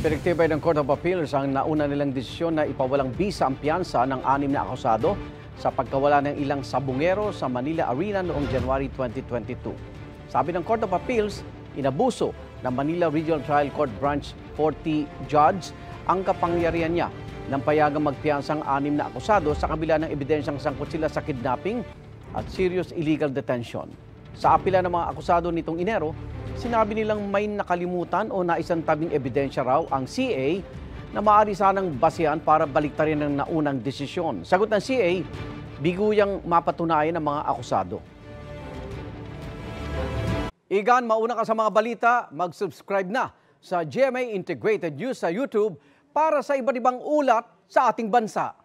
Pinagtibay ng Court of Appeals ang nauna nilang desisyon na ipawalang bisa ang piyansa ng 6 na akusado sa pagkawala ng ilang sabungero sa Manila Arena noong January 2022. Sabi ng Court of Appeals, inabuso ng Manila Regional Trial Court Branch 40 Judge ang kapangyarihan niya nang payagang magpiyansa ang 6 na akusado sa kabila ng ebidensyang sangkot sila sa kidnapping at serious illegal detention. Sa apela ng mga akusado nitong Enero, sinabi nilang may nakalimutan o naisantabing ebidensya raw ang CA na maaari sanang basehan para baliktarin ang naunang desisyon. Sagot ng CA, biguyang mapatunayan ng mga akusado. Igan, mauna ka sa mga balita, mag-subscribe na sa GMA Integrated News sa YouTube para sa iba't ibang ulat sa ating bansa.